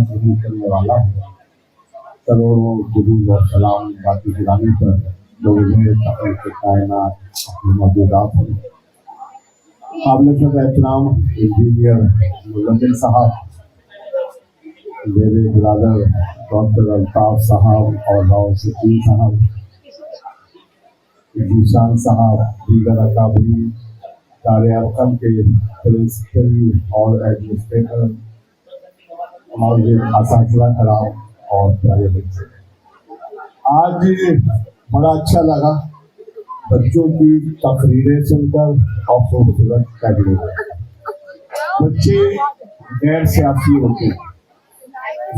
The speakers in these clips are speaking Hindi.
कबूल करने वाला है। करोड़ों दुरूद और सलाम बाकी गिरामी पर जो उन्हें कायनात अपने मौजूदात हैं। काबिल एहतराम इंजीनियर मुज़म्मिल साहब, मेरे ब्रदर डॉक्टर अल्ताफ साहब और राव शकील साहब, जीशान साहब, दीगर अकाबरी कार्यक्रम के प्रिंसिपल और एडमिनिस्ट्रेटर और असातिज़ा कराम और प्यारे बच्चे, आज बड़ा अच्छा लगा बच्चों की तकरीरें सुनकर और खूबसूरत तकरीरें। बच्चे गैर सियासी होते हैं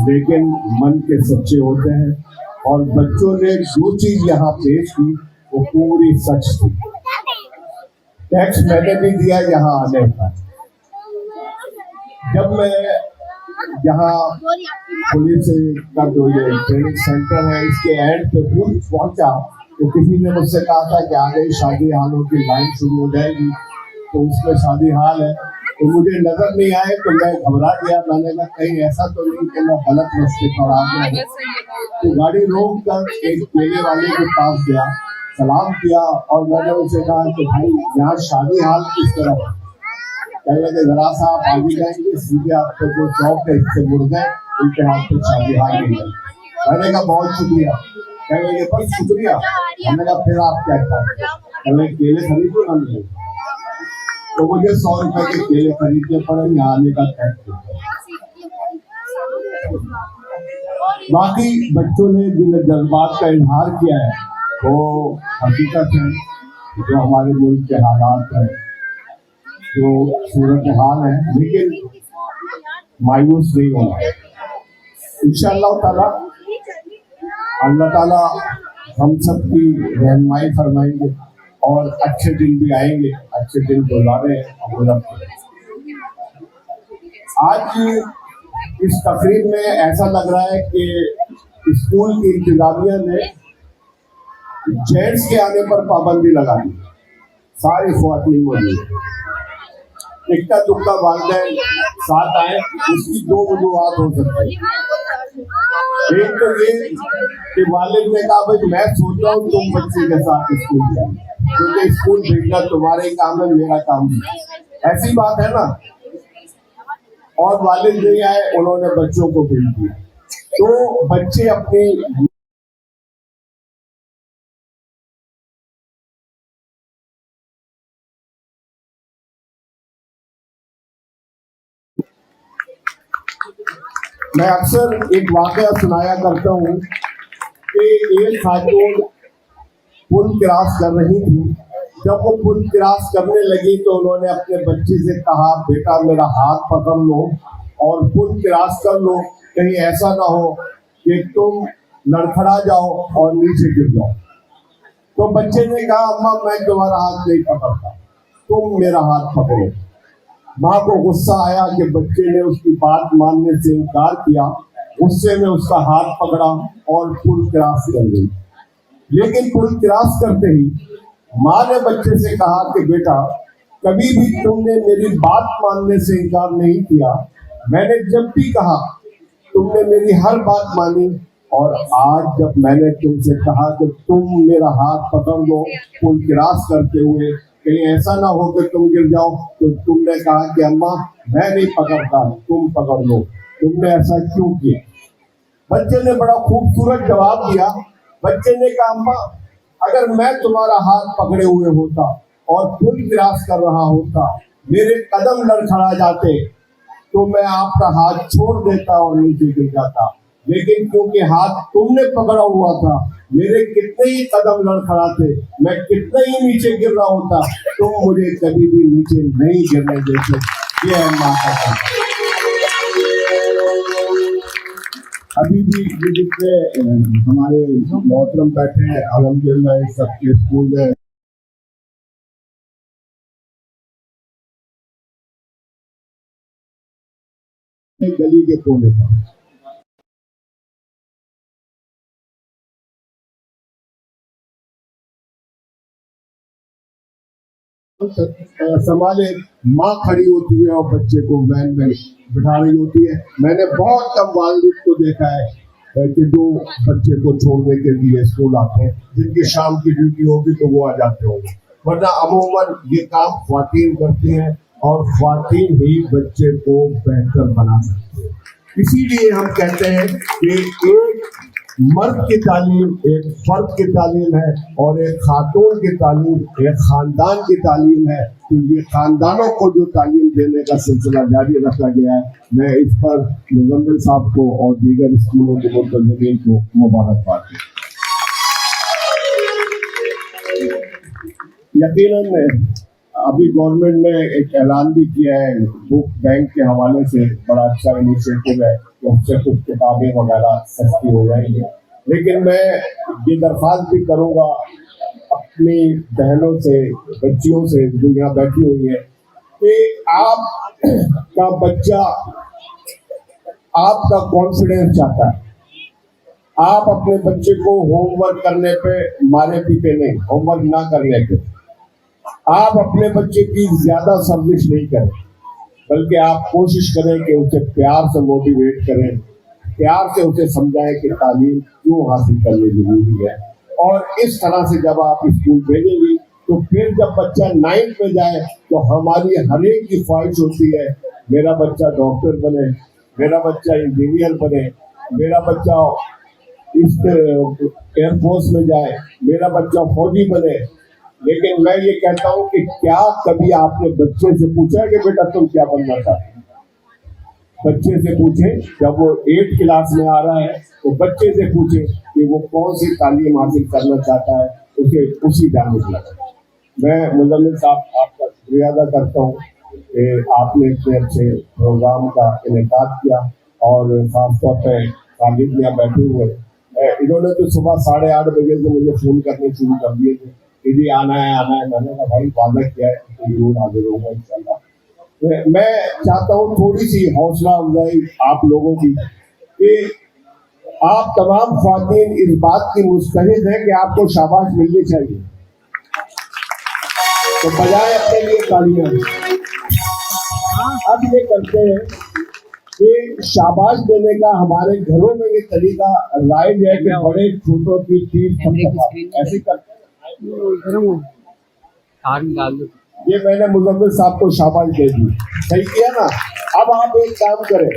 लेकिन मन के सच्चे होते हैं और बच्चों ने जो चीज यहाँ पेश की वो पूरी सच थी। टैक्स मैंने भी दिया यहाँ आने का। जब मैं यहाँ पुलिस का जो ये ट्रेनिंग सेंटर है इसके एंड पे पहुंचा तो किसी ने मुझसे कहा था कि आगे शादी हालों की लाइन शुरू हो जाएगी, तो उसमें शादी हाल है। तो मुझे नजर नहीं आए तो मैं घबरा गया। मैंने कहा कहीं ऐसा तो नहीं कि मैं गलत रास्ते पर आ गया। तो गाड़ी रोक कर एक केले वाले के पास गया, सलाम किया और मैंने उनसे कहा कि भाई यहाँ शादी हाल किस तरह है? कहने लगे जरा सा आप आगे जाएंगे सीधे आपको जो चौक है इससे मुड़ गए, उनके हाथ पे शादी हाल नहीं है। मैंने कहा बहुत शुक्रिया। कहने लगे बस शुक्रिया। मैंने कहा फिर आप क्या करते? कहने केले खरीदो ना मिले। तो मुझे 100 रुपए के केले खरीदने पड़े यहाँ आने का टैक्स। बाकी बच्चों ने जिन जज्बात का इजहार किया है वो हकीकत है, जो हमारे मुल्क के हालात है, जो सूरत हाल है, लेकिन मायूस नहीं होना। इंशाअल्लाह ताला अल्लाह ताला हम सब की रहनुमाई फरमाएंगे और अच्छे दिन भी आएंगे, अच्छे दिन गुजारे। आज इस तकरीब में ऐसा लग रहा है कि स्कूल की इंतजामिया ने जेंट्स के आने पर पाबंदी लगा दी। सारी ख्वातीन मौजूद, इक्का दुक्का वालिदैन साथ आए, उसकी 2 वजूहात हो सकती है। एक तो ये कि वालिद ने कहा भाई मैं सोच रहा हूँ तुम बच्चे के साथ स्कूल जाए, क्योंकि स्कूल भेजना तुम्हारे काम है, मेरा काम नहीं। ऐसी बात है ना। और वालिद नहीं आए, उन्होंने बच्चों को भेज दिया। तो बच्चे अपनी मैं अक्सर एक वाकया सुनाया करता हूँ कि एक खातून पुल क्रॉस कर रही थी। जब वो पुल क्रॉस करने लगी तो उन्होंने अपने बच्चे से कहा बेटा मेरा हाथ पकड़ लो और पुल क्रॉस कर लो, कहीं ऐसा ना हो कि तुम लड़खड़ा जाओ और नीचे गिर जाओ। तो बच्चे ने कहा अम्मा मैं तुम्हारा हाथ नहीं पकड़ता, तुम मेरा हाथ पकड़ो। माँ को गुस्सा आया कि बच्चे ने उसकी बात मानने से इनकार किया। गुस्से में उसका हाथ पकड़ा और पुल क्रॉस कर गई। लेकिन पुल क्रॉस करते ही माँ ने बच्चे से कहा कि बेटा कभी भी तुमने मेरी बात मानने से इनकार नहीं किया। मैंने जब भी कहा तुमने मेरी हर बात मानी, और आज जब मैंने तुमसे कहा कि तुम मेरा हाथ पकड़ लो पुल क्रॉस करते हुए, कहीं ऐसा ना हो कि तुम गिर जाओ, तो तुमने कहा कि अम्मा मैं नहीं पकड़ता, तुम पकड़ लो। तुमने ऐसा क्यों किया? बच्चे ने बड़ा खूबसूरत जवाब दिया। बच्चे ने कहा अम्मा अगर मैं तुम्हारा हाथ पकड़े हुए होता और पुल क्रॉस कर रहा होता, मेरे कदम लड़खड़ा जाते तो मैं आपका हाथ छोड़ देता और नीचे गिर जाता। लेकिन क्योंकि हाथ तुमने पकड़ा हुआ था, मेरे कितने ही कदम लड़खड़ाते, मैं कितने ही नीचे गिर रहा होता, तुम मुझे कभी भी नीचे नहीं गिरने देते। ये है माँ का काम। अभी भी जितने हमारे मोहतरम बैठे हैं अल्हम्दुलिल्लाह सबके स्कूल में गली के कोने पर संभाले माँ खड़ी होती है और बच्चे को वैन में बिठा रही होती है। मैंने बहुत कम वालिद को देखा है कि जो बच्चे को छोड़ने के लिए स्कूल आते हैं, जिनकी शाम की ड्यूटी होगी तो वो आ जाते होंगे, वरना अमूमन ये काम ख्वातीन करती हैं और ख्वातीन ही बच्चे को बेहतर बना सकती है। इसीलिए हम कहते हैं कि एक मर्द की तालीम एक फर्द की तालीम है और एक खातून की तालीम एक खानदान की तालीम है। तो ये खानदानों को जो तालीम देने का सिलसिला जारी रखा गया है, मैं इस पर मुजम्मिल साहब को और दीगर स्कूलों के मुतल्लिकीन को मुबारकबाद देता हूं। यकीनन अभी गवर्नमेंट ने एक ऐलान भी किया है बुक बैंक के हवाले से, बड़ा अच्छा इनिशिएटिव है कि उससे कुछ किताबें वगैरह सस्ती हो जाएंगी। लेकिन मैं ये दरख्वास्त भी करूँगा अपनी बहनों से, बच्चियों से जो यहाँ बैठी हुई है, कि आपका बच्चा आपका कॉन्फिडेंस चाहता है। आप अपने बच्चे को होमवर्क करने पे मारे पीटे नहीं, होमवर्क ना करने पे आप अपने बच्चे की ज्यादा सर्विस नहीं करें, बल्कि आप कोशिश करें कि उसे प्यार से मोटिवेट करें, प्यार से उसे समझाएं कि तालीम क्यों हासिल करनी जरूरी है। और इस तरह से जब आप स्कूल भेजेंगी तो फिर जब बच्चा 9th में जाए तो हमारी हर एक की ख्वाहिश होती है मेरा बच्चा डॉक्टर बने, मेरा बच्चा इंजीनियर बने, मेरा बच्चा इस एयरफोर्स में जाए, मेरा बच्चा फौजी बने। लेकिन मैं ये कहता हूं कि क्या कभी आपने बच्चे से पूछा कि बेटा तुम क्या बनना चाहते हो? बच्चे से पूछें, जब वो 8th क्लास में आ रहा है तो बच्चे से पूछें कि वो कौन सी तालीम हासिल करना चाहता है, उसे उसी जानिब लगा। मैं मुजम्मिल साहब आपका शुक्रिया अदा करता हूँ कि आपने इतने अच्छे प्रोग्राम का इनेकाद किया और खासतौर पर खालिद यहाँ बैठे हुए, इन्होंने तो सुबह 8:30 बजे से मुझे फ़ोन करने शुरू कर दिए थे, यदि आना है। मैंने कहा भाई वादा किया है तो जरूर हाजिर होगा इंशाल्लाह। मैं चाहता हूँ थोड़ी सी हौसला अफजाई आप लोगों की कि आप तमाम ख्वातीन इस बात की मुस्तहिद है कि आपको शाबाश मिलनी चाहिए, तो बजाय अपने लिए तालियां अब ये करते हैं कि शाबाश देने का हमारे घरों में ये तरीका राइज है कि बड़े छोटों की चीज ऐसे करते हैं। ये मैंने मुजम्मिल साहब को शाबाश दे दी, सही किया ना। अब आप एक काम करें,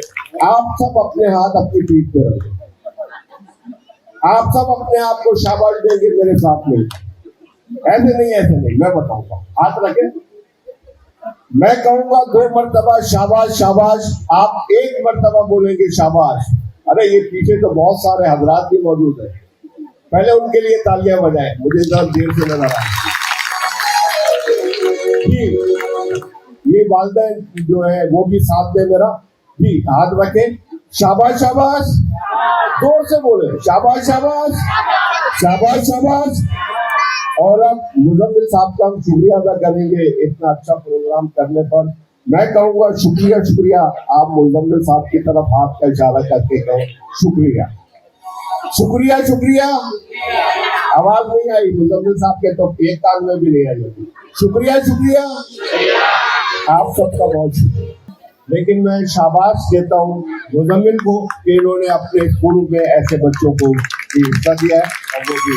आप सब अपने हाथ अपनी पीठ पे रखें, आप सब अपने आप को शाबाश देंगे मेरे साथ में, ऐसे नहीं मैं बताऊंगा, हाथ रखें, मैं कहूंगा 2 मरतबा शाबाश शाबाश, आप 1 मरतबा बोलेंगे शाबाश। अरे ये पीछे तो बहुत सारे हजरात भी मौजूद है, पहले उनके लिए तालियां बजाएं, मुझे जरा देर से नजर आए जी। ये वालिदैन जो है वो भी साथ दे मेरा जी, हाथ रखें, शाबाश शाबाश, जोर से बोले शाबाश शाबाश शाबाश शाबाश। और अब मुजम्मिल साहब का हम शुक्रिया अदा करेंगे इतना अच्छा प्रोग्राम करने पर। मैं कहूँगा शुक्रिया शुक्रिया, आप मुजम्मिल साहब की तरफ हाथ का इशारा करके कहें शुक्रिया शुक्रिया शुक्रिया। आवाज नहीं आई मुजम्मिल साहब के, तो एक कान में भी नहीं आई। शुक्रिया शुक्रिया, आप सबका बहुत शुक्रिया। लेकिन मैं शाबाश देता हूँ मुजम्मिल को कि इन्होंने अपने स्कूल में ऐसे बच्चों को हिस्सा दिया है और वो भी